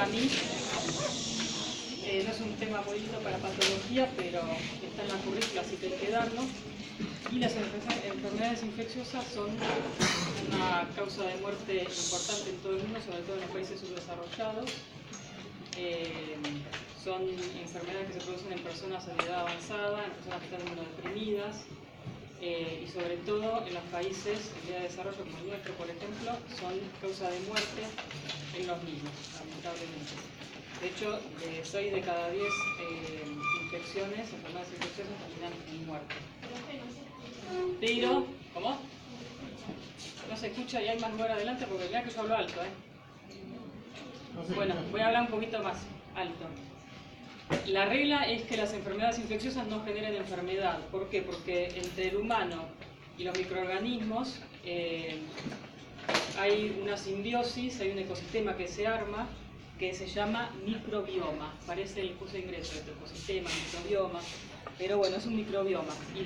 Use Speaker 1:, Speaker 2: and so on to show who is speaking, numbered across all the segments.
Speaker 1: para mí no es un tema muy lindo para patología, pero está en la currícula, así que hay que darlo. Y las enfermedades infecciosas son una causa de muerte importante en todo el mundo, sobre todo en los países subdesarrollados. Son enfermedades que se producen en personas de edad avanzada, en personas que están inmunodeprimidas, y sobre todo en los países en vía de desarrollo como el nuestro, por ejemplo, son causa de muerte en los niños, lamentablemente. De hecho, 6 de cada 10 infecciones, enfermedades infecciosas, terminan en muerte. Pero, ¿cómo? No se escucha y hay más lugar adelante porque mirá que yo hablo alto, Bueno, voy a hablar un poquito más alto. La regla es que las enfermedades infecciosas no generen enfermedad. ¿Por qué? Porque entre el humano y los microorganismos hay una simbiosis, hay un ecosistema que se arma que se llama microbioma. Parece el curso de ingreso, este ecosistema, microbioma, pero bueno, es un microbioma. Y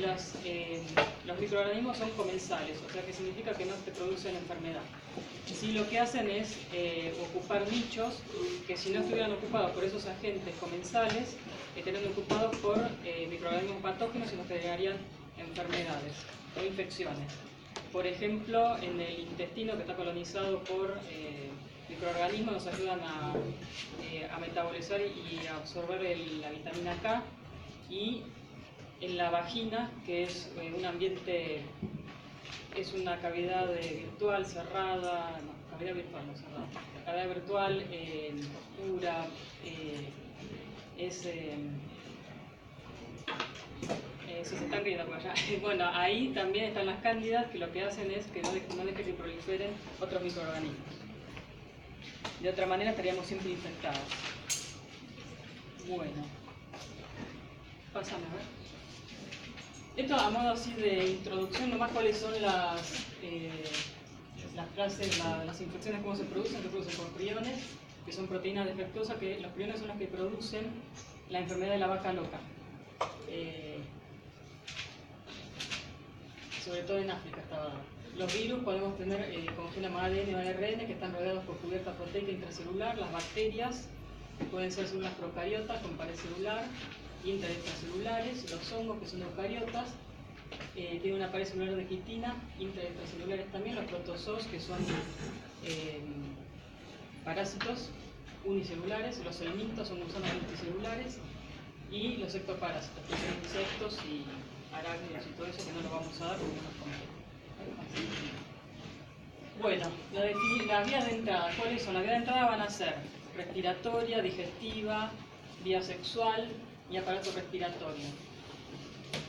Speaker 1: los microorganismos son comensales, o sea que significa que no te producen enfermedad. Sí, lo que hacen es ocupar nichos que si no estuvieran ocupados por esos agentes comensales, estarían ocupados por microorganismos patógenos y nos generarían enfermedades o infecciones. Por ejemplo, en el intestino que está colonizado por microorganismos nos ayudan a metabolizar y a absorber la vitamina K, y en la vagina, que es un ambiente, es una cavidad virtual cerrada, no, cavidad virtual no cerrada, cavidad virtual oscura, si se están riendo por allá. Bueno, ahí también están las cándidas, que lo que hacen es que no dejen que proliferen otros microorganismos. De otra manera estaríamos siempre infectados. Bueno, pásame a ver. Esto a modo así de introducción, nomás cuáles son las infecciones, cómo se producen por priones, que son proteínas defectuosas, que los priones son los que producen la enfermedad de la vaca loca. Sobre todo en África estaba dado. Los virus podemos tener como genoma ADN o ARN que están rodeados por cubierta proteica intracelular. Las bacterias pueden ser células procariotas con pared celular, intra y extracelulares. Los hongos, que son eucariotas, tienen una pared celular de quitina, intra y extracelulares también. Los protozoos, que son parásitos unicelulares. Los helmintos son gusanos multicelulares. Y los ectoparásitos, que son insectos y arácnidos y todo eso, que no lo vamos a dar porque no nos conviene. Bueno, las vías de entrada, ¿cuáles son? Las vías de entrada van a ser respiratoria, digestiva, vía sexual y aparato respiratorio.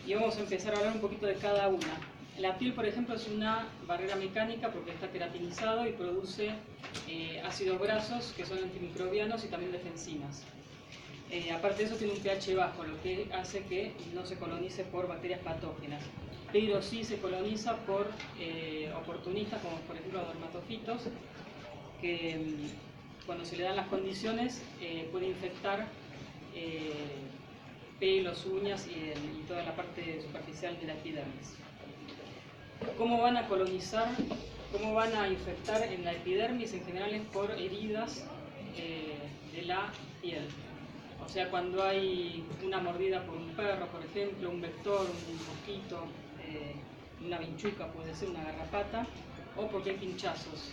Speaker 1: Y vamos a empezar a hablar un poquito de cada una. La piel, por ejemplo, es una barrera mecánica porque está queratinizado y produce ácidos grasos que son antimicrobianos y también defensinas. Aparte de eso, tiene un pH bajo, lo que hace que no se colonice por bacterias patógenas, pero sí se coloniza por oportunistas, como por ejemplo dermatofitos, que cuando se le dan las condiciones puede infectar pelos, uñas y toda la parte superficial de la epidermis. ¿Cómo van a colonizar? ¿Cómo van a infectar en la epidermis? En general es por heridas de la piel. O sea, cuando hay una mordida por un perro, por ejemplo, un vector, un mosquito, una vinchuca, puede ser una garrapata, o porque hay pinchazos,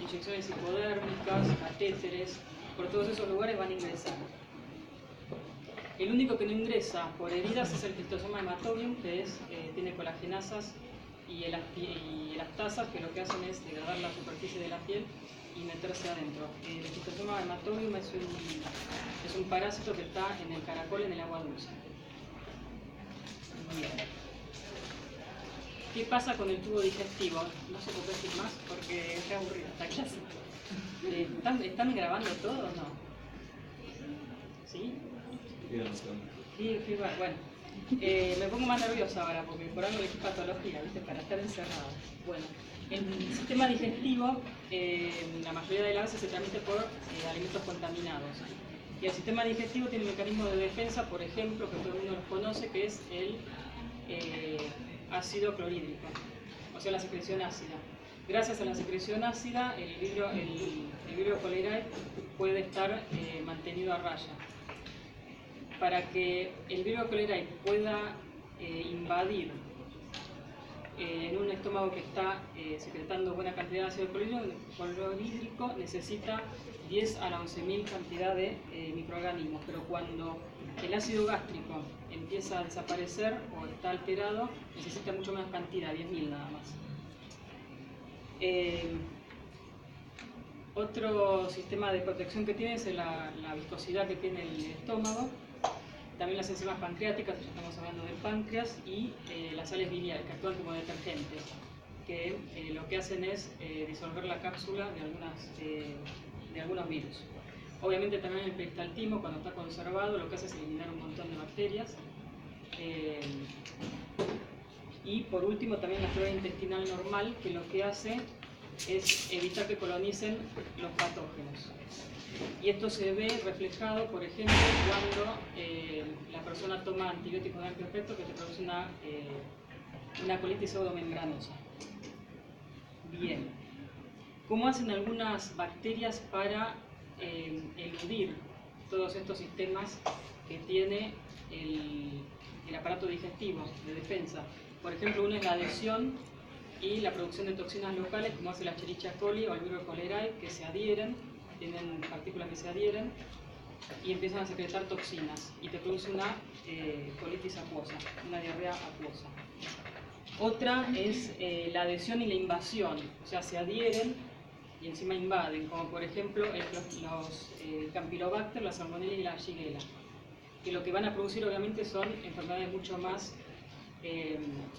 Speaker 1: inyecciones hipodérmicas, catéteres, por todos esos lugares van a ingresar. El único que no ingresa por heridas es el Cystosoma hematobium, que tiene colagenasas y elastasas, que lo que hacen es degradar la superficie de la piel y meterse adentro. El Cystosoma hematobium es un parásito que está en el caracol, en el agua dulce. Bien. ¿Qué pasa con el tubo digestivo? No se puede decir más porque es aburrida esta clase. ¿Están grabando todo o no? ¿Sí? Sí, bueno. Me pongo más nerviosa ahora porque por algo elegí patología, ¿viste? Para estar encerrada. Bueno, el sistema digestivo, la mayoría de las veces se transmite por alimentos contaminados. Y el sistema digestivo tiene un mecanismo de defensa, por ejemplo, que todo el mundo los conoce, que es el ácido clorhídrico, o sea, la secreción ácida. Gracias a la secreción ácida, el Vibrio cholerae puede estar mantenido a raya. Para que el Vibrio cholerae pueda invadir en un estómago que está secretando buena cantidad de ácido clorhídrico, necesita 10 a la 11.000 cantidad de microorganismos, pero cuando el ácido gástrico empieza a desaparecer o está alterado, necesita mucho menos cantidad, 10.000 nada más. Otro sistema de protección que tiene es la viscosidad que tiene el estómago, también las enzimas pancreáticas, ya estamos hablando del páncreas, y las sales biliares que actúan como detergentes, que lo que hacen es disolver la cápsula de algunos virus. Obviamente también el peristaltismo, cuando está conservado, lo que hace es eliminar un montón de bacterias. Y por último también la flora intestinal normal, que lo que hace es evitar que colonicen los patógenos. Y esto se ve reflejado, por ejemplo, cuando la persona toma antibióticos de amplio efecto que te produce una colitis pseudomembranosa. Bien. ¿Cómo hacen algunas bacterias para eludir todos estos sistemas que tiene el aparato digestivo de defensa? Por ejemplo, uno es la adhesión y la producción de toxinas locales, como hace la Escherichia coli o el Vibrio cholerae, que se adhieren, tienen partículas que se adhieren y empiezan a secretar toxinas y te produce una colitis acuosa, una diarrea acuosa. Otra es la adhesión y la invasión, o sea, se adhieren y encima invaden, como por ejemplo los Campylobacter, la Salmonella y la Shigella, que lo que van a producir obviamente son enfermedades mucho más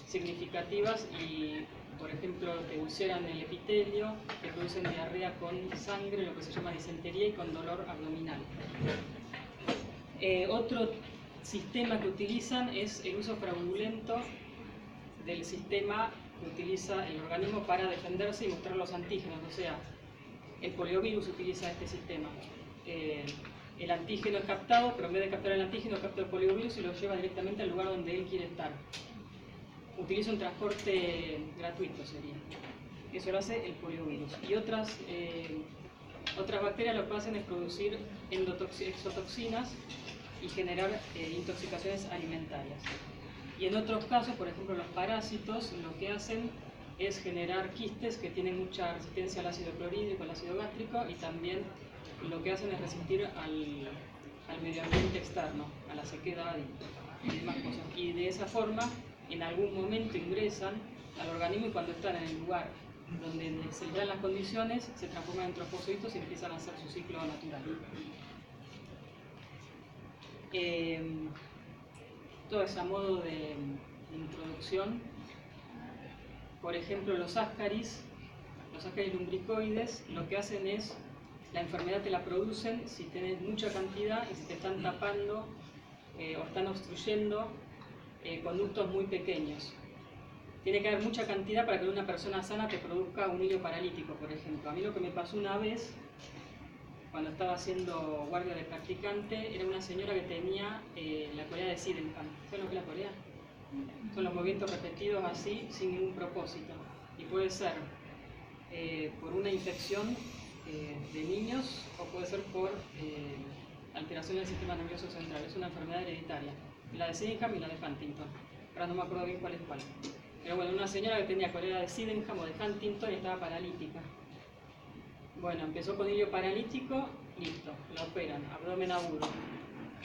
Speaker 1: significativas y, por ejemplo, te ulceran el epitelio, te producen diarrea con sangre, lo que se llama disentería, y con dolor abdominal. Otro sistema que utilizan es el uso fraudulento del sistema que utiliza el organismo para defenderse y mostrar los antígenos, o sea, el poliovirus utiliza este sistema. El antígeno es captado, pero en vez de captar el antígeno, capta el poliovirus y lo lleva directamente al lugar donde él quiere estar. Utiliza un transporte gratuito, sería. Eso lo hace el poliovirus. Y otras bacterias lo que hacen es producir exotoxinas y generar intoxicaciones alimentarias. Y en otros casos, por ejemplo los parásitos, lo que hacen es generar quistes que tienen mucha resistencia al ácido clorhídrico, al ácido gástrico, y también lo que hacen es resistir al medio ambiente externo, a la sequedad y demás cosas. Y de esa forma, en algún momento ingresan al organismo y cuando están en el lugar donde se les dan las condiciones, se transforman en trofocitos y empiezan a hacer su ciclo natural. Todo es a modo de introducción. Por ejemplo, los ascaris lumbricoides, lo que hacen es, la enfermedad te la producen si tenés mucha cantidad y si te están tapando o están obstruyendo conductos muy pequeños. Tiene que haber mucha cantidad para que una persona sana te produzca un hilo paralítico, por ejemplo. A mí lo que me pasó una vez, cuando estaba haciendo guardia de practicante, era una señora que tenía la corea de Sydenham. ¿Sabes lo que es la corea? Son los movimientos repetidos así, sin ningún propósito. Y puede ser por una infección de niños o puede ser por alteración del sistema nervioso central. Es una enfermedad hereditaria. La de Sydenham y la de Huntington. Ahora no me acuerdo bien cuál es cuál. Pero bueno, una señora que tenía corea de Sydenham o de Huntington y estaba paralítica. Bueno, empezó con hilo paralítico, listo, la operan, abdomen agudo.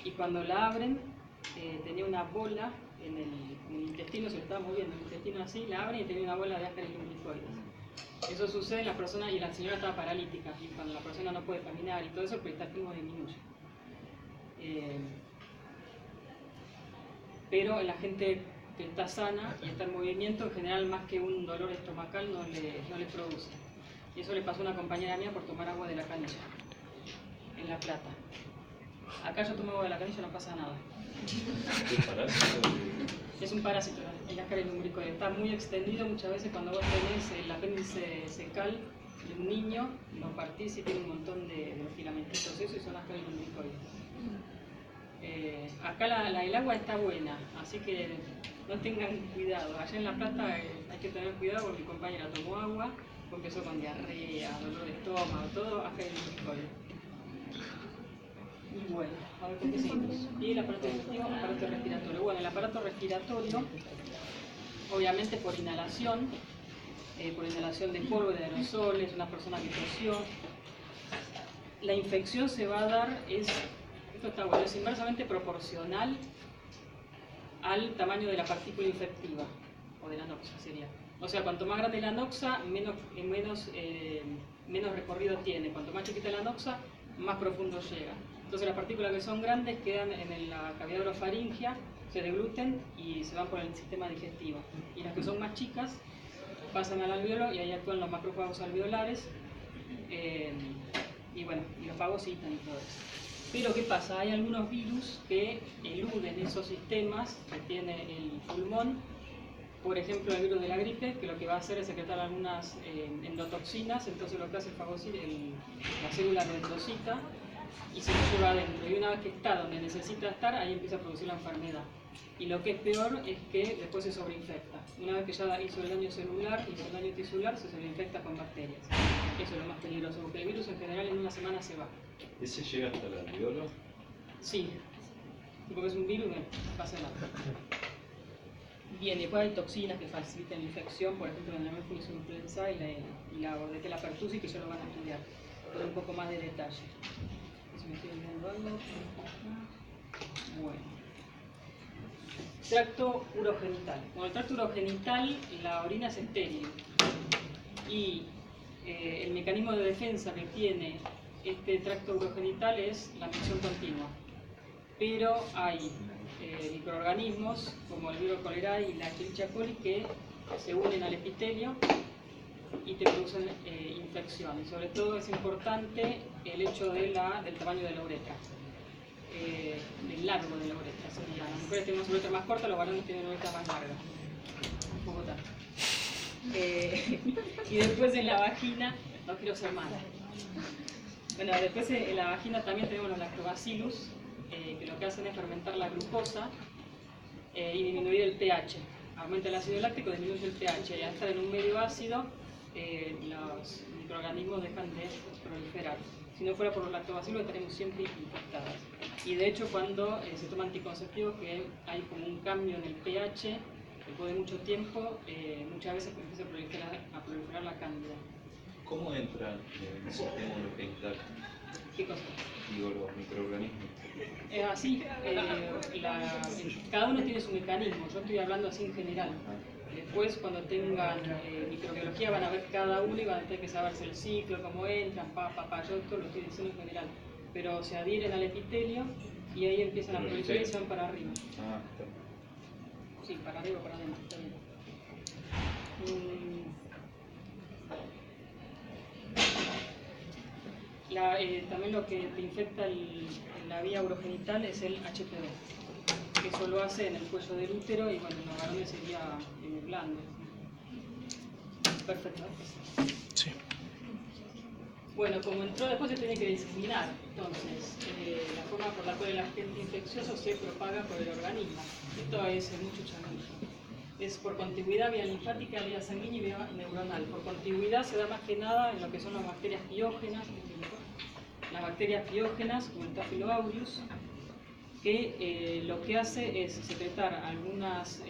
Speaker 1: Y cuando la abren, tenía una bola en el intestino, se lo estaba moviendo el intestino así, la abren y tenía una bola de ascaris lumbricoides. Eso sucede en las personas, y la señora estaba paralítica, y cuando la persona no puede caminar y todo eso, el peristaltismo disminuye. Pero la gente que está sana y está en movimiento, en general más que un dolor estomacal no le produce. Y eso le pasó a una compañera mía por tomar agua de la canilla, en La Plata. Acá yo tomo agua de la canilla y no pasa nada.
Speaker 2: ¿Es parásito?
Speaker 1: Es un parásito, el ascaris lumbricoides. Está muy extendido, muchas veces cuando vos tenés el apéndice secal de un niño, lo partís y tiene un montón de filamentitos, eso, y son ascaris lumbricoides. Acá el agua está buena, así que no tengan cuidado. Allá en La Plata hay que tener cuidado porque mi compañera tomó agua, empezó con diarrea, dolor de estómago, todo ascaris lumbricoides. Bueno, a ver con qué seguimos. Y el aparato digestivo, aparato respiratorio. Bueno, el aparato respiratorio, obviamente por inhalación de polvo, de aerosoles, una persona que tosió. La infección se va a dar, esto está bueno, es inversamente proporcional al tamaño de la partícula infectiva, o de la noxa sería. O sea, cuanto más grande la noxa, menos recorrido tiene. Cuanto más chiquita la noxa, más profundo llega. Entonces las partículas que son grandes quedan en la cavidad orofaringia, se degluten y se van por el sistema digestivo. Y las que son más chicas pasan al alveolo y ahí actúan los macrófagos alveolares y bueno, y los fagocitan y todo eso. Pero ¿qué pasa? Hay algunos virus que eluden esos sistemas que tiene el pulmón. Por ejemplo, el virus de la gripe, que lo que va a hacer es secretar algunas endotoxinas, entonces lo que hace la célula lo endocita y se lo lleva adentro. Y una vez que está donde necesita estar, ahí empieza a producir la enfermedad. Y lo que es peor es que después se sobreinfecta. Una vez que ya hizo el daño celular, hizo el daño tisular, se sobreinfecta con bacterias. Eso es lo más peligroso, porque el virus en general en una semana se va.
Speaker 2: ¿Ese llega hasta el alveolo?
Speaker 1: Sí, porque es un virus, pasa nada. Bien, después hay toxinas que facilitan la infección, por ejemplo la Haemophilus influenzae y la Bordetella pertussis, que ya lo van a estudiar con un poco más de detalle. Si me estoy olvidando algo. Bueno. Tracto urogenital. Bueno, el tracto urogenital, la orina es estéril y el mecanismo de defensa que tiene este tracto urogenital es la micción continua. Pero hay microorganismos como el Vibrio cholerae y la Escherichia coli que se unen al epitelio y te producen infección. Y sobre todo es importante el hecho del tamaño de la uretra. Del largo de la uretra sería. Las mujeres tienen una uretra más corta, los varones tienen una uretra más larga. Un poco tarde. Y después en la vagina, no quiero ser mala. Bueno, después en la vagina también tenemos los lactobacillus, que lo que hacen es fermentar la glucosa y disminuir el pH. Aumenta el ácido láctico, disminuye el pH. Y al estar en un medio ácido, los microorganismos dejan de proliferar. Si no fuera por los lactobacillus estaríamos siempre infectadas. Y de hecho cuando se toma anticonceptivos que hay como un cambio en el pH, después de mucho tiempo, muchas veces empieza a proliferar la cándida.
Speaker 2: ¿Cómo entran en el sistema urogenital?
Speaker 1: ¿Qué cosa?
Speaker 2: Digo, los microorganismos.
Speaker 1: Así, cada uno tiene su mecanismo, yo estoy hablando así en general. Después, cuando tengan microbiología, van a ver cada uno y van a tener que saberse el ciclo, cómo entran, yo esto lo estoy diciendo en general. Pero se adhieren al epitelio y ahí empiezan a proliferar y se van para arriba.
Speaker 2: Ah, está.
Speaker 1: Sí, para arriba o para adentro, está bien. También lo que te infecta la vía urogenital es el HPV, que eso lo hace en el cuello del útero y bueno, en los varones sería en el glande. Perfecto.
Speaker 3: Sí.
Speaker 1: Bueno, como entró después se tiene que diseminar, entonces la forma por la cual el agente infeccioso se propaga por el organismo. Esto es mucho chamullo. Es por contigüidad vía linfática, vía sanguínea y vía neuronal. Por contigüidad se da más que nada en lo que son las bacterias piógenas, como el Staphylo aureus, que lo que hace es secretar algunas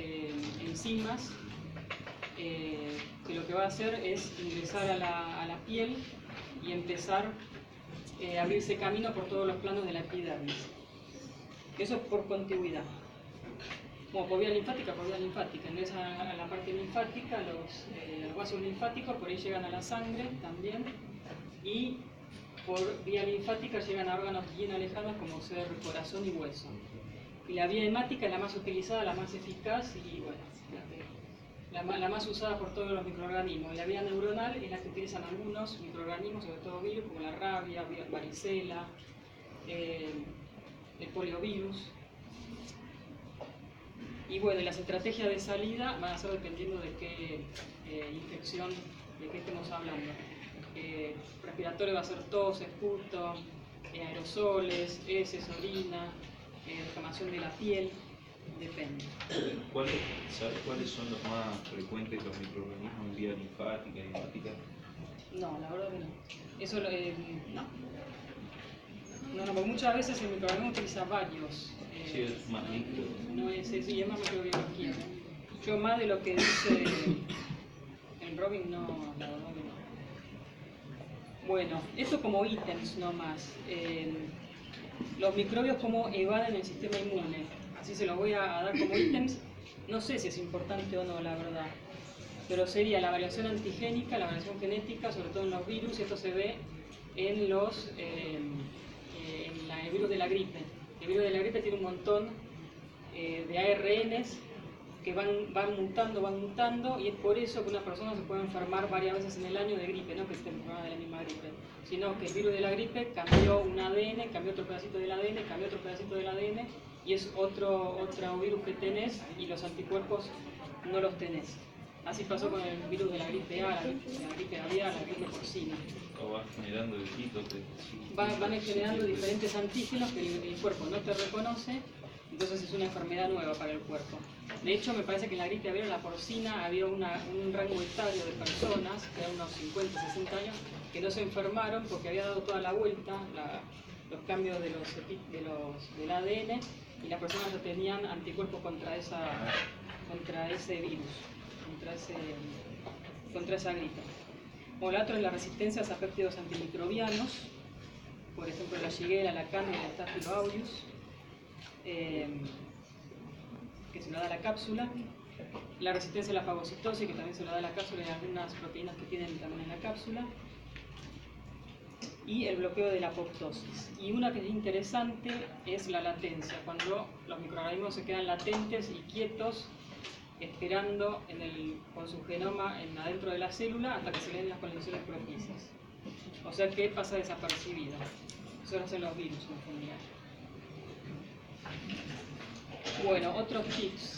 Speaker 1: enzimas que lo que va a hacer es ingresar a la piel y empezar a abrirse camino por todos los planos de la epidermis. Eso es por contigüidad. Como por vía linfática, ingresan a la parte linfática, los vasos linfáticos, por ahí llegan a la sangre también, y por vía linfática llegan a órganos bien alejados como ser corazón y hueso. Y la vía hemática es la más utilizada, la más eficaz y bueno, la más usada por todos los microorganismos. Y la vía neuronal es la que utilizan algunos microorganismos, sobre todo virus, como la rabia, varicela, el poliovirus. Y bueno, las estrategias de salida van a ser dependiendo de qué infección, de qué estemos hablando. Respiratorio va a ser tos, esputo, aerosoles, heces, orina, inflamación de la piel, depende.
Speaker 2: ¿Sabes cuáles son los más frecuentes los microorganismos en vía linfática y hemática?
Speaker 1: No, la verdad que no. Eso no. No nos porque muchas veces el microorganismo utiliza varios.
Speaker 2: Sí, es más micro.
Speaker 1: No es eso, y es más microbiología. Yo más de lo que dice el Robin, no, la verdad que no. Bueno, esto como ítems nomás. Los microbios cómo evaden el sistema inmune. Así se los voy a dar como ítems. No sé si es importante o no, la verdad. Pero sería la variación antigénica, la variación genética, sobre todo en los virus, y esto se ve en el virus de la gripe. El virus de la gripe tiene un montón de ARNs que van mutando, y es por eso que una persona se puede enfermar varias veces en el año de gripe, no que esté enfermada de la misma gripe, sino que el virus de la gripe cambió un ADN, cambió otro pedacito del ADN, cambió otro pedacito del ADN, y es otro virus que tenés, y los anticuerpos no los tenés. Así pasó con el virus de la gripe A, la gripe aviar, la gripe porcina.
Speaker 2: O vas generando distintos.
Speaker 1: Van generando diferentes antígenos que el cuerpo no te reconoce, entonces es una enfermedad nueva para el cuerpo. De hecho, me parece que en la gripe aviar, la porcina, había un rango etario de personas, que eran unos 50, 60 años, que no se enfermaron porque había dado toda la vuelta los cambios del ADN, y las personas no tenían anticuerpos contra ese virus, contra esa gripe. O la otra es la resistencia a péptidos antimicrobianos, por ejemplo la Shigella, la Candida, el Staphylococcus aureus, que se lo da la cápsula. La resistencia a la fagocitosis, que también se lo da la cápsula, y algunas proteínas que tienen también en la cápsula. Y el bloqueo de la apoptosis. Y una que es interesante es la latencia, cuando los microorganismos se quedan latentes y quietos, esperando con su genoma adentro de la célula hasta que se le den las condiciones propicias. O sea que pasa desapercibida. Eso lo hacen los virus en general. Bueno, otros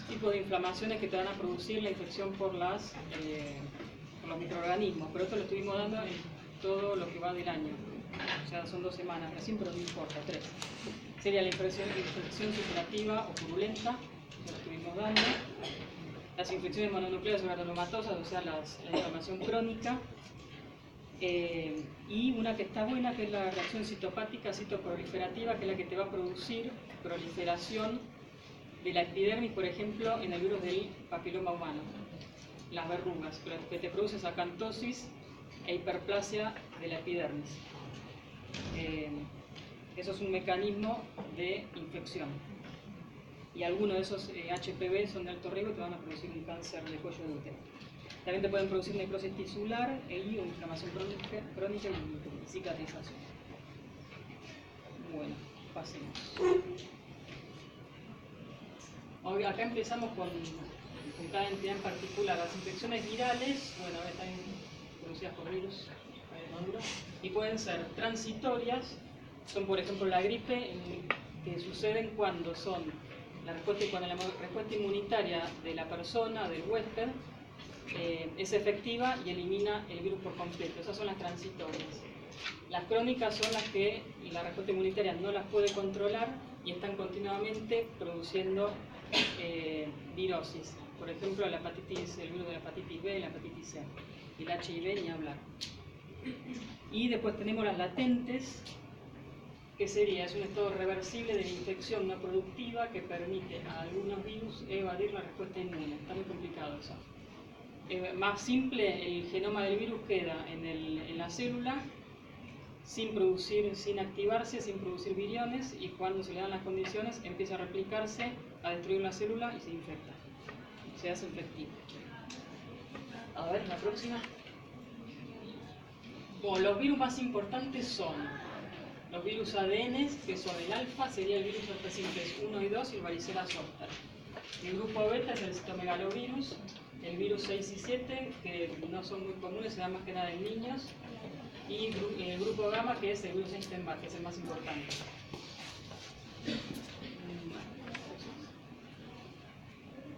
Speaker 1: tipos de inflamaciones que te van a producir la infección por los microorganismos, pero esto lo estuvimos dando en todo lo que va del año. O sea, son 2 semanas recién, pero no importa, 3. Sería la infección supurativa o purulenta, que lo estuvimos dando. Las infecciones mononucleares o granulomatosas, o sea, la inflamación crónica. Y una que está buena, que es la reacción citopática, citoproliferativa, que es la que te va a producir proliferación de la epidermis, por ejemplo, en el virus del papiloma humano. Las verrugas, que te produce acantosis e hiperplasia de la epidermis. Eso es un mecanismo de infección. Y algunos de esos HPV son de alto riesgo y te van a producir un cáncer de cuello de útero. También te pueden producir necrosis tisular y inflamación crónica y cicatrización. Bueno, pasemos. Hoy acá empezamos con cada entidad en particular. Las infecciones virales, bueno, están producidas por virus, y pueden ser transitorias, son por ejemplo la gripe, que suceden cuando la respuesta inmunitaria de la persona, del huésped, es efectiva y elimina el virus por completo. Esas son las transitorias. Las crónicas son las que la respuesta inmunitaria no las puede controlar y están continuamente produciendo virosis. Por ejemplo, el virus de la hepatitis B, la hepatitis C, y el HIV ni hablar. Y después tenemos las latentes, que es un estado reversible de la infección no productiva que permite a algunos virus evadir la respuesta inmune. Está muy complicado eso. Más simple, el genoma del virus queda en la célula sin activarse, sin producir viriones, y cuando se le dan las condiciones empieza a replicarse, a destruir la célula y se infecta. Se hace infectivo. A ver, la próxima. Bueno, los virus más importantes son los virus ADN, que son el alfa, sería el virus herpes simplex 1 y 2, y el varicela zoster. El grupo beta es el citomegalovirus, el virus 6 y 7, que no son muy comunes, se dan más que nada en niños, y el grupo gamma, que es el virus Epstein-Barr, que es el más importante.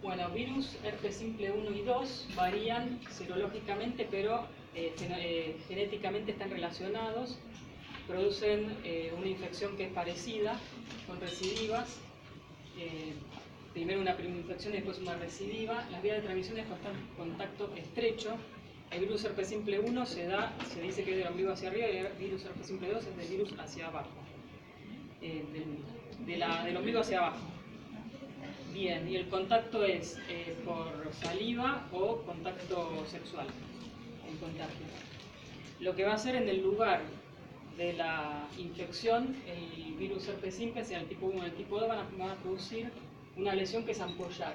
Speaker 1: Bueno, virus herpes simple 1 y 2 varían serológicamente, pero genéticamente están relacionados, producen una infección que es parecida, con recidivas, primero una primera infección y después una recidiva. Las vías de transmisión es contacto estrecho. El virus herpes simple 1 se dice que es del ombligo hacia arriba, y el virus herpes simple 2 es del virus hacia abajo. del ombligo hacia abajo. Bien, y el contacto es por saliva o contacto sexual, el contagio. Lo que va a hacer en el lugar de la infección, el virus herpes simplex, sea el tipo 1 o el tipo 2, van a producir una lesión que es ampollar.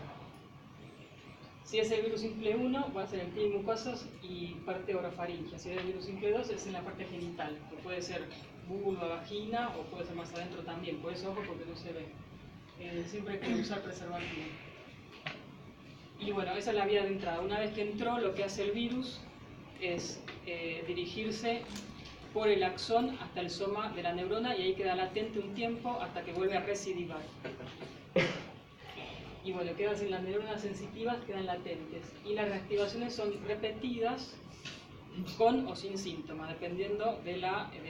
Speaker 1: Si es el virus simple 1, va a ser en piel y mucosas y parte orofaringia. Si es el virus simple 2, es en la parte genital, que puede ser vulva, vagina o puede ser más adentro también. Por eso ojo, porque no se ve. Siempre hay que usar preservativo. Y bueno, esa es la vía de entrada. Una vez que entró, lo que hace el virus es dirigirse por el axón hasta el soma de la neurona y ahí queda latente un tiempo hasta que vuelve a recidivar. Y bueno, quedan en las neuronas sensitivas, quedan latentes. Y las reactivaciones son repetidas con o sin síntomas, dependiendo del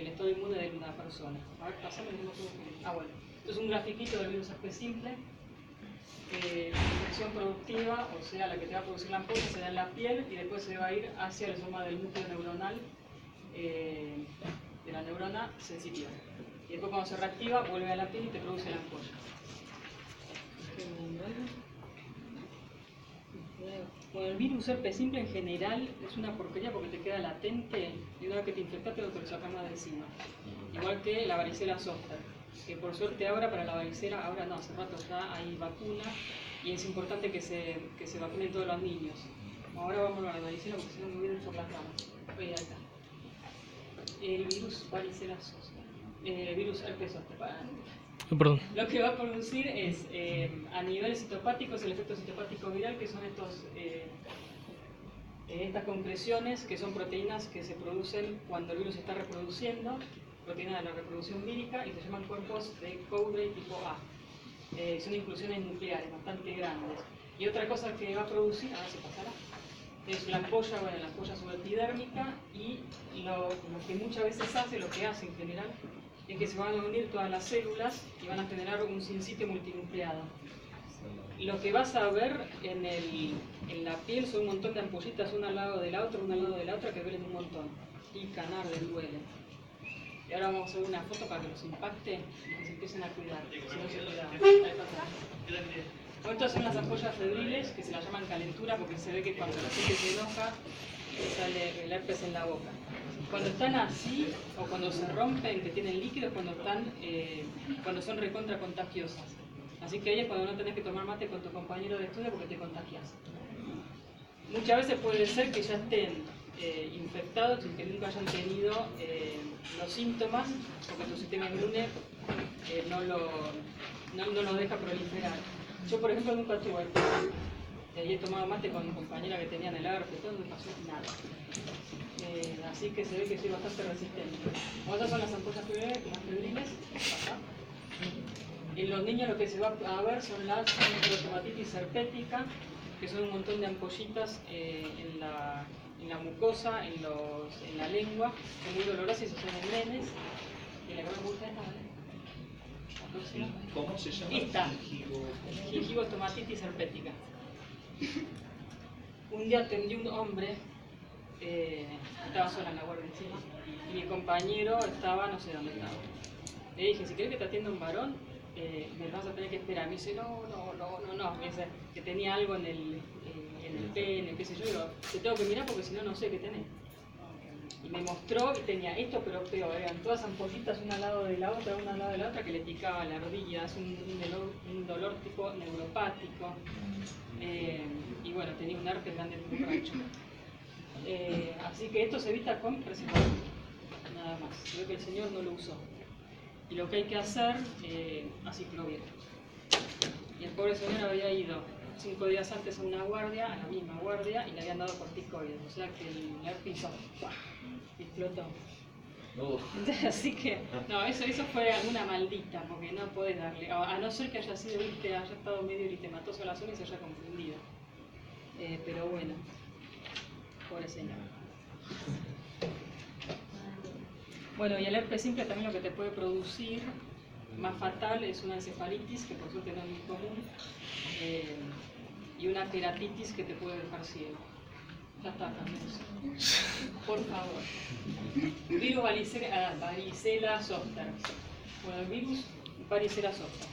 Speaker 1: estado inmune de una persona. A ver, pasame. Bueno. Esto es un grafiquito del virus herpes simple. La infección productiva, o sea, la que te va a producir la ampolla, se da en la piel y después se va a ir hacia el soma del núcleo neuronal de la neurona sensitiva. Y después cuando se reactiva, vuelve a la piel y te produce la ampolla. Bueno, el virus herpes simple en general es una porquería porque te queda latente y una vez que te infectaste lo te lo sacas más de encima. Igual que la varicela zoster, que por suerte ahora para la varicela, ahora no, hace rato ya hay vacuna y es importante que se vacunen todos los niños. Ahora vamos a la varicela porque si no me voy a ir por las ramas. Ahí está. El virus varicela zoster, virus herpes zoster.
Speaker 3: Perdón.
Speaker 1: Lo que va a producir es, a nivel citopático, es el efecto citopático viral, que son estas concreciones, que son proteínas que se producen cuando el virus se está reproduciendo, proteínas de la reproducción vírica, y se llaman cuerpos de Cowray tipo A. Son inclusiones nucleares bastante grandes. Y otra cosa que va a producir, a ver si pasará, es la ampolla, bueno, la ampolla subepidérmica, y lo que muchas veces hace, lo que hace en general, es que se van a unir todas las células y van a generar un sinsitio multinucleado. Lo que vas a ver en la piel son un montón de ampollitas, una al lado de la otra, que duelen un montón. Pican, arden, duelen. Y ahora vamos a hacer una foto para que los impacte y que se empiecen a cuidar. Si no se cuidan. Bueno, estas son las ampollas febriles, que se las llaman calentura porque se ve que cuando la gente se enoja, sale el herpes en la boca. Cuando están así, o cuando se rompen, que tienen líquidos, cuando son recontra contagiosas. Así que ahí es cuando no tenés que tomar mate con tu compañero de estudio porque te contagias. Muchas veces puede ser que ya estén infectados y que nunca hayan tenido los síntomas, porque tu sistema inmune no lo deja proliferar. Yo, por ejemplo, nunca tuve herpes. Y he tomado mate con mi compañera que tenían el herpes, todo, no me pasó nada. Así que se ve que soy bastante resistente. Estas son las ampollas febriles. En los niños lo que se va a ver son las microtomatitis herpética, que son un montón de ampollitas en la mucosa, en la lengua, son muy dolorosas y se llaman nenes. Y la que me gusta esta, ¿vale?
Speaker 2: ¿Cómo se llama?
Speaker 1: Esta, gingivotomatitis herpética. Un día atendí un hombre, estaba sola en la guardia encima, y mi compañero estaba, no sé dónde estaba. Le dije, si querés que te atienda un varón, me vas a tener que esperar. Me dice, no. Me dice que tenía algo en el pene, qué sé yo. Digo, te tengo que mirar porque si no, no sé qué tenés. Y me mostró y tenía esto, pero peor. Eran todas ampollitas una al lado de la otra, que le picaba la rodilla. Es un dolor tipo neuropático. Y bueno, tenía un herpes grande en el rancho. Así que esto se evita con preservativo. Nada más. Creo que el señor no lo usó. Y lo que hay que hacer, aciclovir. Y el pobre señor había ido 5 días antes a una guardia, a la misma guardia, y le habían dado corticoides. O sea que el herpes hizo, explotó. Así que, no, eso fue alguna maldita, porque no podés darle, a no ser que haya sido, haya estado medio eritematoso a la zona y se haya confundido. Pero bueno, pobre señor. Bueno, y el herpes simple también lo que te puede producir, más fatal, es una encefalitis, que por suerte no es muy común, y una queratitis que te puede dejar ciego. Ya está, también eso. Por favor. Virus varicela zoster. Bueno, el virus varicela zoster.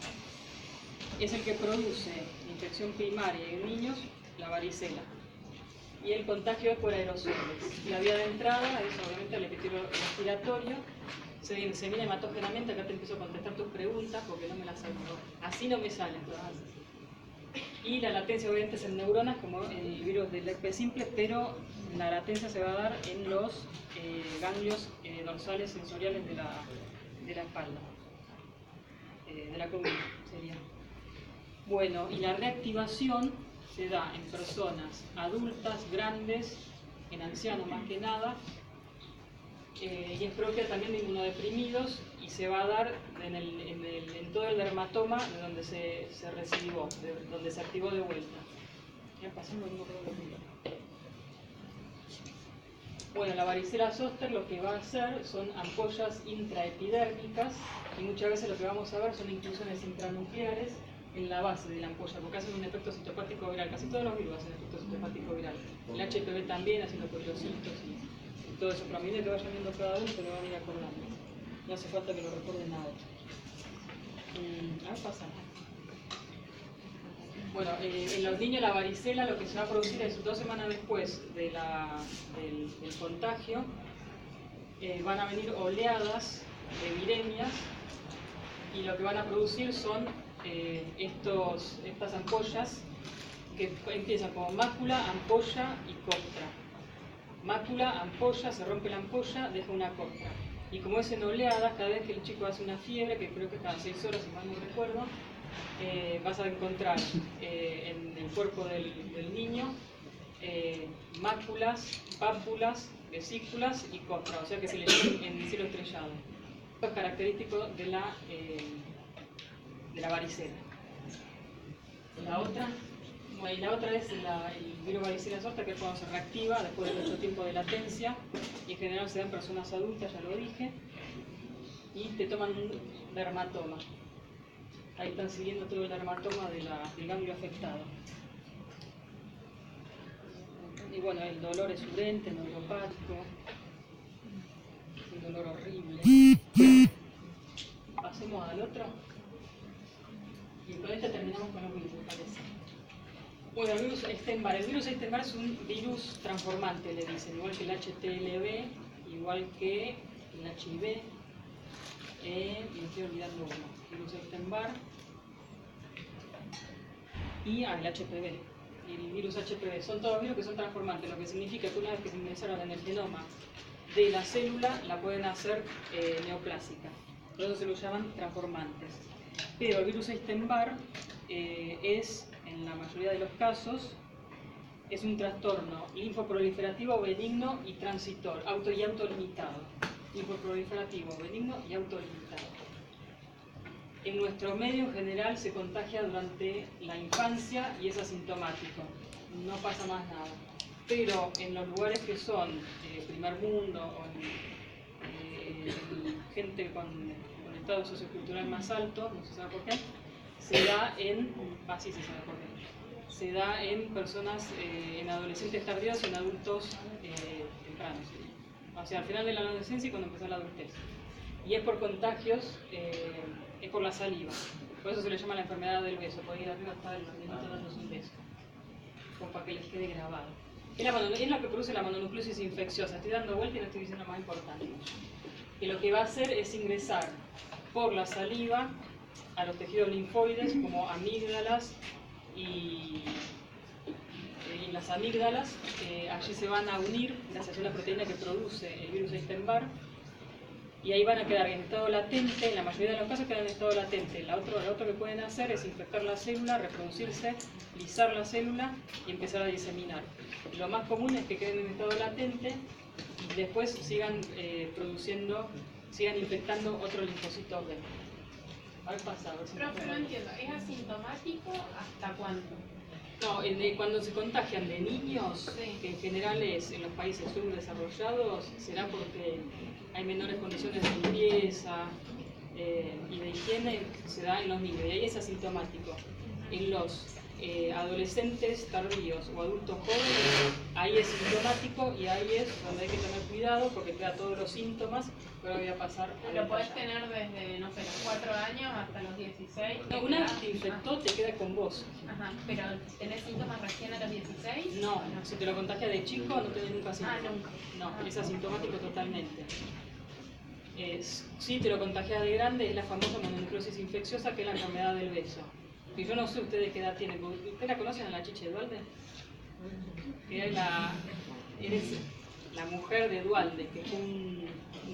Speaker 1: Es el que produce infección primaria en niños, la varicela. Y el contagio es por aerosoles. La vía de entrada es obviamente el epitelio respiratorio. Se viene hematógenamente. Acá te empiezo a contestar tus preguntas porque no me las hago. Así no me salen todas. Y la latencia obviamente es en neuronas, como el virus del herpes simple, pero la latencia se va a dar en los ganglios dorsales sensoriales de la espalda, de la columna sería. Bueno, y la reactivación se da en personas adultas, grandes, en ancianos más que nada, y es propia también de inmunodeprimidos, y se va a dar en todo el dermatoma de donde se recidivó, donde se activó de vuelta. Ya pasamos el número. Bueno, la varicela zoster lo que va a hacer son ampollas intraepidérmicas, y muchas veces lo que vamos a ver son inclusiones intranucleares en la base de la ampolla, porque hacen un efecto citopático viral. Casi todos los virus hacen efecto citopático viral. El HPV también, haciendo poliocitos y todo eso. Pero a medida que vayan viendo cada uno, se lo van a ir acordando. No hace falta que lo recuerden nada. A ver, pasa. Bueno, en los niños la varicela lo que se va a producir es 2 semanas después del contagio. Van a venir oleadas de viremias, y lo que van a producir son estas ampollas que empiezan como mácula, ampolla y costra. Mácula, ampolla, se rompe la ampolla, deja una costra. Y como es en oleadas, cada vez que el chico hace una fiebre, que creo que cada 6 horas, si mal no recuerdo, vas a encontrar en el cuerpo del niño máculas, pápulas, vesículas y costra, o sea que se le llama en cielo estrellado. Esto es característico de la varicela. La otra es el virus varicela zoster, que es cuando se reactiva después de mucho tiempo de latencia, y en general se da en personas adultas, ya lo dije, y te toman un dermatoma. Ahí están siguiendo todo el dermatoma del ganglio afectado. Y bueno, el dolor es urente, neuropático, es un dolor horrible. Pasemos al otro. Y con este terminamos con los virus, parece. Bueno, el virus Epstein-Barr. El virus Epstein-Barr es un virus transformante, le dicen, igual que el HTLV, igual que el HIV, y me estoy olvidando uno. Virus Epstein-Barr y el HPV. Y el virus HPV son todos virus que son transformantes, lo que significa que una vez que se ingresaron en el genoma de la célula, la pueden hacer neoplásica. Por eso se lo llaman transformantes. Pero el virus Epstein-Barr es, en la mayoría de los casos, es un trastorno linfoproliferativo benigno y transitor, autolimitado. Linfoproliferativo benigno y autolimitado. En nuestro medio en general se contagia durante la infancia y es asintomático, no pasa más nada. Pero en los lugares que son primer mundo o gente con estado sociocultural más alto, no se sabe por qué, se da en, sí se sabe por qué, se da en personas, en adolescentes tardíos y en adultos tempranos. O sea, al final de la adolescencia y cuando empieza la adultez. Y es por contagios, es por la saliva. Por eso se le llama la enfermedad del beso. Por ahí arriba está el niñito dándose un beso. Como para que les quede grabado. Es lo que produce la mononucleosis infecciosa. Estoy dando vuelta y no estoy diciendo lo más importante. Y lo que va a hacer es ingresar por la saliva a los tejidos linfoides como amígdalas y las amígdalas. Allí se van a unir gracias a una proteína que produce el virus Epstein-Barr. Y ahí van a quedar en estado latente, en la mayoría de los casos quedan en estado latente. Lo otro que pueden hacer es infectar la célula, reproducirse, lisar la célula y empezar a diseminar. Lo más común es que queden en estado latente y después sigan sigan infectando otros linfocitos B. A ver, pasa, a ver si
Speaker 3: Profe, no entiendo, ¿es asintomático hasta cuándo?
Speaker 1: No, cuando se contagian de niños,
Speaker 3: Sí.
Speaker 1: que en general es en los países subdesarrollados, será porque hay menores condiciones de limpieza y de higiene, se da en los niños, y ahí es asintomático. En los adolescentes tardíos o adultos jóvenes, ahí es sintomático y ahí es donde hay que tener cuidado porque queda todos los síntomas, pero voy a pasar a
Speaker 3: Lo podés
Speaker 1: detallar.
Speaker 3: tener desde, no sé, los 4 años hasta 16.
Speaker 1: No, una vez que te infectó te queda con vos.
Speaker 3: Ajá, pero ¿tenés síntomas recién a los 16?
Speaker 1: No, si te lo contagia de chico no tenés nunca síntomas.
Speaker 3: nunca.
Speaker 1: No, es asintomático totalmente. Si te lo contagias de grande, es la famosa mononucleosis infecciosa, que es la enfermedad del beso. Y yo no sé ustedes qué edad tienen. ¿Ustedes la conocen a la Chiche Dualde? Que eres la mujer de Dualde, que fue un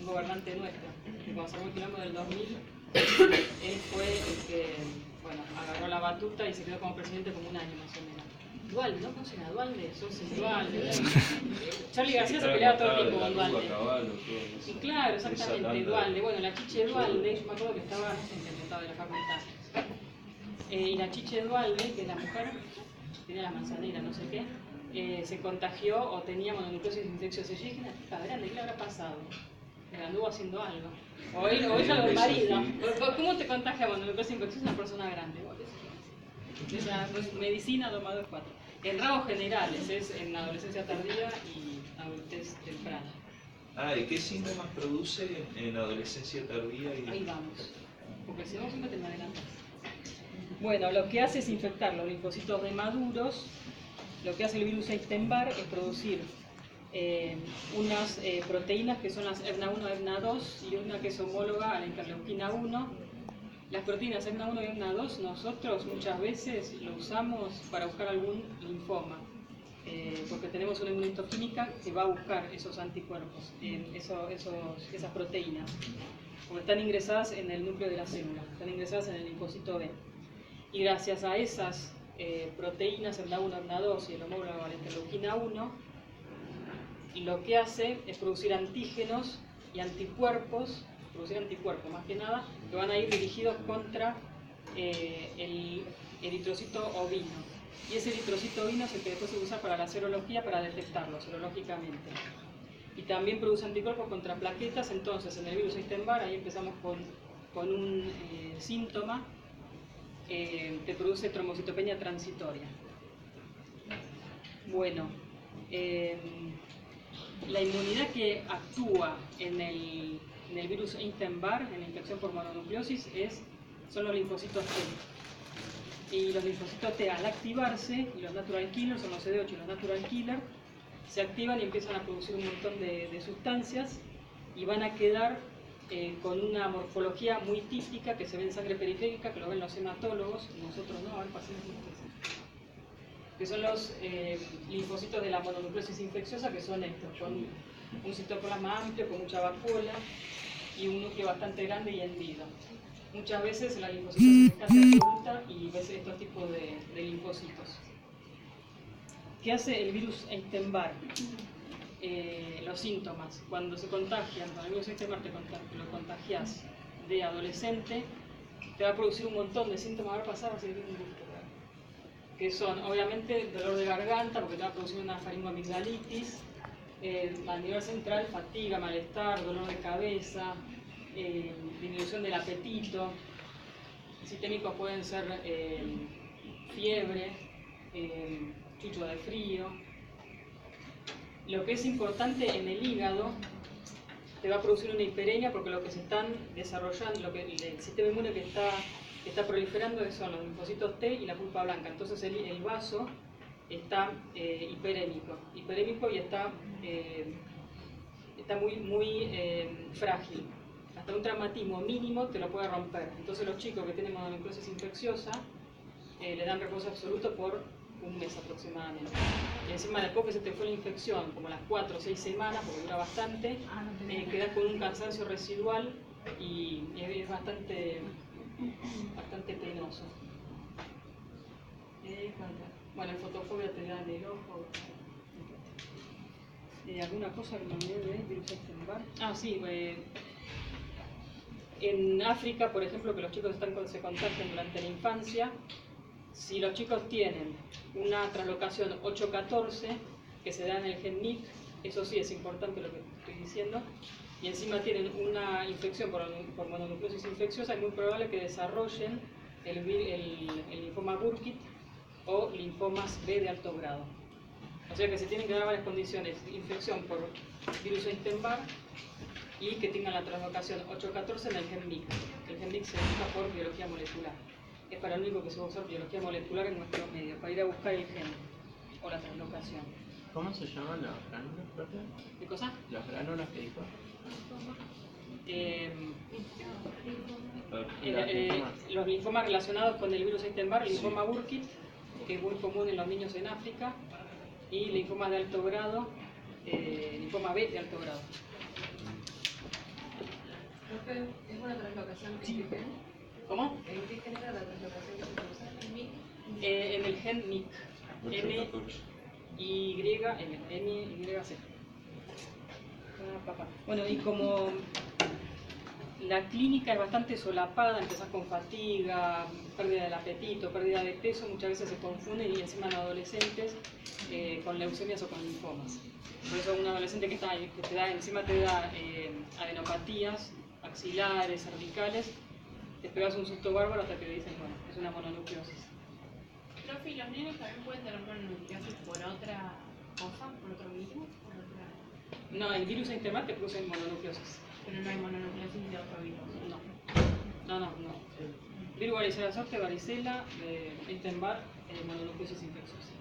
Speaker 1: gobernante nuestro, que cuando se armó el quilombo del 2000, él fue el que, bueno, agarró la batuta y se quedó como presidente como un año más o menos. Dualde, ¿no conocen a Dualde? Sos Dualde. Charly García se peleaba todo el tiempo con Dualde. Y claro, exactamente, Dualde. Bueno, la Chiche Dualde, yo me acuerdo que estaba, no sé en qué estaba de la facultad. Y la Chiche Dualde, que es la mujer, tenía la manzanera, no sé qué, se contagió o tenía mononucleosis infecciosa. Y yo dije, una tipa grande, ¿qué le habrá pasado? Le anduvo haciendo algo. O ella lo del marido. ¿Cómo te contagia mononucleosis infecciosa una persona grande? Esa medicina 2 más 2 es 4. En rasgos generales es en adolescencia tardía y adultez temprana.
Speaker 2: ¿Y qué síntomas produce en adolescencia tardía?
Speaker 1: Ahí vamos, porque si no siempre te me adelantas. Bueno, lo que hace es infectar los linfocitos de maduros. Lo que hace el virus Epstein-Barr es producir unas proteínas que son las ERNA1 y ERNA2 y una que es homóloga a la interleuquina 1. Las proteínas ERNA1 y ERNA2 nosotros muchas veces lo usamos para buscar algún linfoma, porque tenemos una inmunohistoquímica que va a buscar esos anticuerpos, esas proteínas, porque están ingresadas en el núcleo de la célula, están ingresadas en el linfocito B. Y gracias a esas proteínas ERNA1, ERNA2 y el homólogo a la interleuquina 1, lo que hace es producir antígenos y anticuerpos, más que nada, que van a ir dirigidos contra el eritrocito ovino. Y ese eritrocito ovino es el que después se usa para la serología, para detectarlo serológicamente. Y también produce anticuerpos contra plaquetas. Entonces, en el virus Epstein-Barr, ahí empezamos con un síntoma que produce trombocitopenia transitoria. Bueno, la inmunidad que actúa en el virus Epstein-Barr, en la infección por mononucleosis, son los linfocitos T. Y los linfocitos T, al activarse, y los natural killers, son los CD8 y los natural killers, se activan y empiezan a producir un montón de sustancias y van a quedar con una morfología muy típica que se ve en sangre periférica, que lo ven los hematólogos, nosotros no, a ver, pasemos que son los linfocitos de la mononucleosis infecciosa, que son estos, con un citoplasma amplio, con mucha vacuola y un núcleo bastante grande y hendido. Muchas veces la linfocitosis es casi absoluta y ves estos tipos de linfocitos. ¿Qué hace el virus Epstein-Barr? Los síntomas. Cuando se contagian, con el virus Epstein-Barr lo contagias de adolescente, te va a producir un montón de síntomas. A ver, pasar, así que un gusto, que son, obviamente, dolor de garganta, porque te va a producir una faringoamigdalitis, a nivel central, fatiga, malestar, dolor de cabeza, disminución del apetito. Sistémicos pueden ser fiebre, chucho de frío. Lo que es importante en el hígado, te va a producir una hiperemia, porque lo que se están desarrollando, el sistema inmune que está proliferando son los linfocitos T y la pulpa blanca. Entonces el vaso está hiperémico y está muy frágil. Hasta un traumatismo mínimo te lo puede romper. Entonces los chicos que tienen mononucleosis infecciosa le dan reposo absoluto por un mes aproximadamente. Y encima después que se te fue la infección, como las 4 o 6 semanas, porque dura bastante, quedas con un cansancio residual y es bastante penoso. Bueno, el fotofobia te da en el ojo. ¿Alguna cosa que me olvidé de virus Epstein-Barr? Sí, en África, por ejemplo, que los chicos se contagian durante la infancia, si los chicos tienen una translocación 8-14, que se da en el gen NIC, eso sí es importante lo que estoy diciendo, y encima tienen una infección por mononucleosis infecciosa, es muy probable que desarrollen el linfoma Burkitt o linfomas B de alto grado. O sea que se tienen que dar varias condiciones: infección por virus Epstein-Barr, y que tengan la translocación 814 en el gen MYC. El gen MYC se busca por biología molecular. Es para lo único que se va a usar biología molecular en nuestros medios, para ir a buscar el gen o la translocación.
Speaker 4: ¿Cómo se llaman las gránulas, profe?
Speaker 1: ¿Qué cosa?
Speaker 4: Las gránulas que dijo.
Speaker 1: Los linfomas relacionados con el virus Epstein-Barr, linfoma Burkitt, que es muy común en los niños en África, y linfoma de alto grado, linfoma B de alto grado.
Speaker 5: Profe, ¿es una translocación de qué gen?
Speaker 1: ¿Cómo?
Speaker 5: ¿En qué gen era la translocación que se usa? ¿En MYC?
Speaker 1: En el gen MYC.
Speaker 2: 814.
Speaker 1: MYC. Bueno, y como la clínica es bastante solapada, empezás con fatiga, pérdida del apetito, pérdida de peso, muchas veces se confunden y encima en adolescentes con leucemias o con linfomas. Por eso un adolescente que te da adenopatías axilares, cervicales, te pegas un susto bárbaro hasta que le dicen, bueno, es una mononucleosis.
Speaker 3: Profe, ¿y los nenes también pueden tener mononucleosis por otra cosa, por otro virus? ¿Por otra...
Speaker 1: No, el virus Epstein-Barr te produce mononucleosis.
Speaker 3: Pero no hay mononucleosis de otro virus.
Speaker 1: No. Virus varicela zoster, varicela, Epstein-Barr, mononucleosis infecciosa.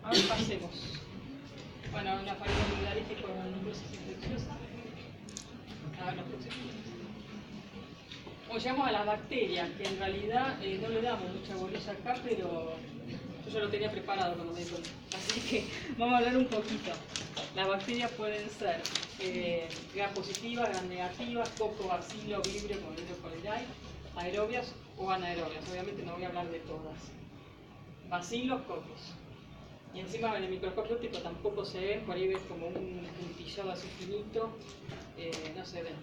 Speaker 1: Ahora pasemos. Bueno, una faringoamigdalitis con mononucleosis infecciosa. A ver, los próximos. Bueno, llegamos a las bacterias, que en realidad no le damos mucha bolilla acá, pero yo ya lo tenía preparado cuando me dijo. Así que vamos a hablar un poquito. Las bacterias pueden ser gram positivas, gram negativas, coco, bacilo, vibrio, como vibrio cholerae, aerobias o anaerobias. Obviamente no voy a hablar de todas. Bacilos, cocos. Y encima en el microscopio óptico tampoco se ven, por ahí ves como un puntillado así finito, no se ven.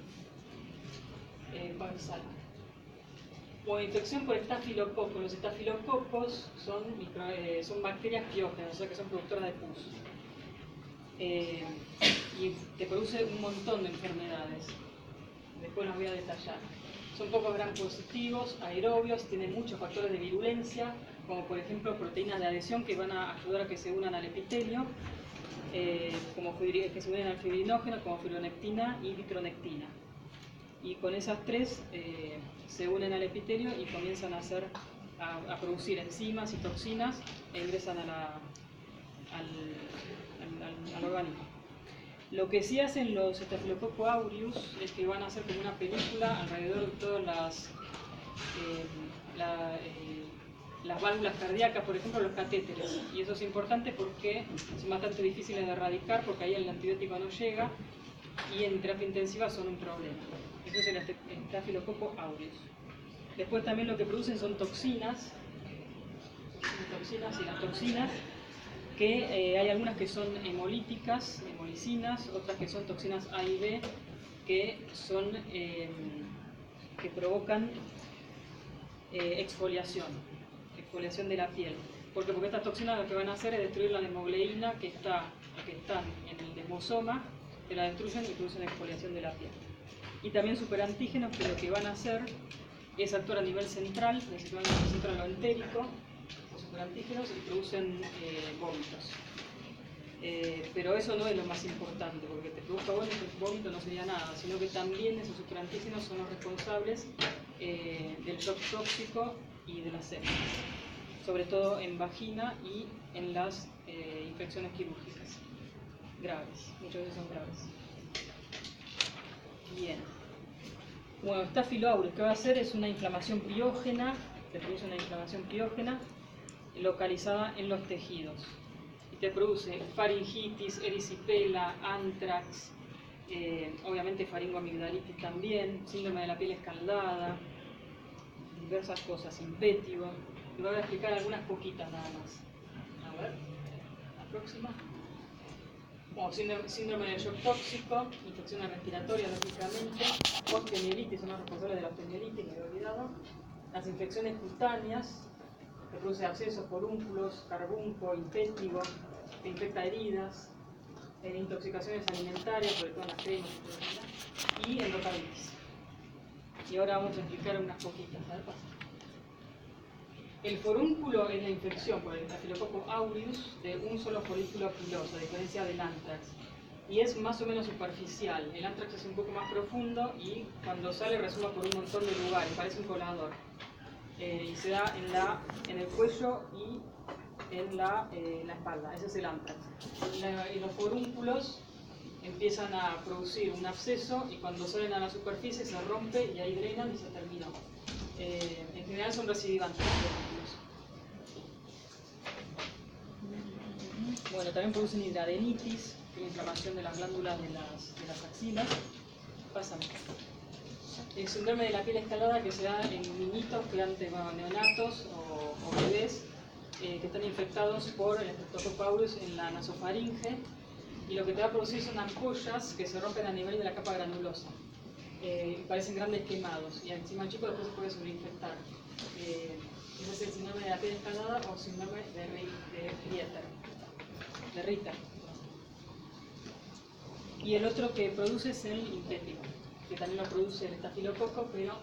Speaker 1: O infección por estafilococos. Los estafilococos son bacterias piógenas, o sea que son productoras de pus. Y te produce un montón de enfermedades. Después los voy a detallar. Son pocos gram positivos, aerobios, tienen muchos factores de virulencia, como por ejemplo proteínas de adhesión que van a ayudar a que se unan al epitelio, que se unen al fibrinógeno, como fibronectina y vitronectina. Y con esas tres se unen al epitelio y comienzan a producir enzimas y toxinas e ingresan al organismo. Lo que sí hacen los Staphylococcus aureus es que van a hacer como una película alrededor de todas las válvulas cardíacas, por ejemplo los catéteres. Y eso es importante porque son bastante difíciles de erradicar porque ahí el antibiótico no llega y en terapia intensiva son un problema. Eso es el Staphylococcus aureus. Después también lo que producen son toxinas y las toxinas que hay algunas que son hemolíticas, hemolicinas, otras que son toxinas A y B que provocan exfoliación de la piel. Porque estas toxinas lo que van a hacer es destruir la hemogleína que están en el desmosoma, que la destruyen y producen exfoliación de la piel. Y también superantígenos que lo que van a hacer es actuar a nivel central, principalmente a nivel central o entérico, superantígenos y producen vómitos. Pero eso no es lo más importante, porque te produzca vómito no sería nada, sino que también esos superantígenos son los responsables del shock tóxico y de las sepsis, sobre todo en vagina y en las infecciones quirúrgicas graves, muchas veces son graves. Bien. Bueno, Staphylo aureus, ¿qué va a hacer? Es una inflamación piógena, te produce una inflamación piógena localizada en los tejidos. Y te produce faringitis, erisipela, antrax, obviamente faringoamigdalitis también, síndrome de la piel escaldada, diversas cosas, impétigo. Y voy a explicar algunas poquitas nada más. A ver, la próxima. Bueno, síndrome de shock tóxico, infecciones respiratorias lógicamente, osteomielitis, son los responsables de la osteomielitis, me había olvidado. Las infecciones cutáneas, que produce abscesos, porúnculos, carbunco, impétigo, que infecta heridas, intoxicaciones alimentarias, sobre todo en las cremas, y endocarditis. Y ahora vamos a explicar unas poquitas. A ver, pasa. El forúnculo es la infección por el Staphylococcus aureus de un solo folículo piloso, a diferencia del anthrax. y es más o menos superficial. El anthrax es un poco más profundo y cuando sale resuma por un montón de lugares, parece un colador. Y se da en el cuello y en la espalda, ese es el anthrax. Y los forúnculos empiezan a producir un absceso y cuando salen a la superficie se rompe y ahí drenan y se terminó. En general son recidivantes los forúnculos. Bueno, también producen hidradenitis, inflamación de las glándulas de las axilas. Pásame. El síndrome de la piel escalada que se da en niñitos, que antes neonatos o bebés que están infectados por el Streptococcus aureus en la nasofaringe, y lo que te va a producir son ampollas que se rompen a nivel de la capa granulosa y parecen grandes quemados, y encima el chico después se puede sobreinfectar. Ese es el síndrome de la piel escalada o síndrome de Ritter. Y el otro que produce es el linfético, que también lo produce el estafilococo, pero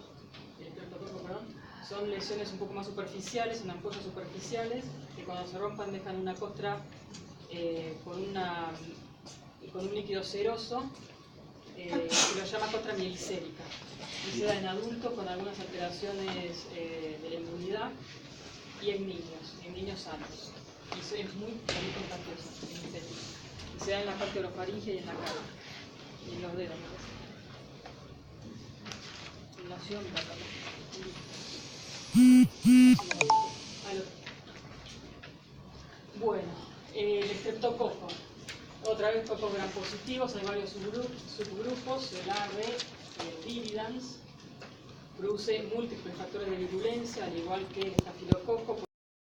Speaker 1: el estreptococo, perdón, son lesiones un poco más superficiales, son ampollas superficiales, que cuando se rompan dejan una costra con un líquido ceroso, que lo llama costra mielicérica. Y se da en adultos con algunas alteraciones de la inmunidad y en niños sanos. Y es muy contagioso, el linfético. Y se da en la parte orofaringe y en la cara, y en los dedos. En la yómita también. Bueno, el estreptococo. Otra vez cocos gram positivos, hay varios subgrupos, el A, B, el viridans. Produce múltiples factores de virulencia, al igual que el estafilococo.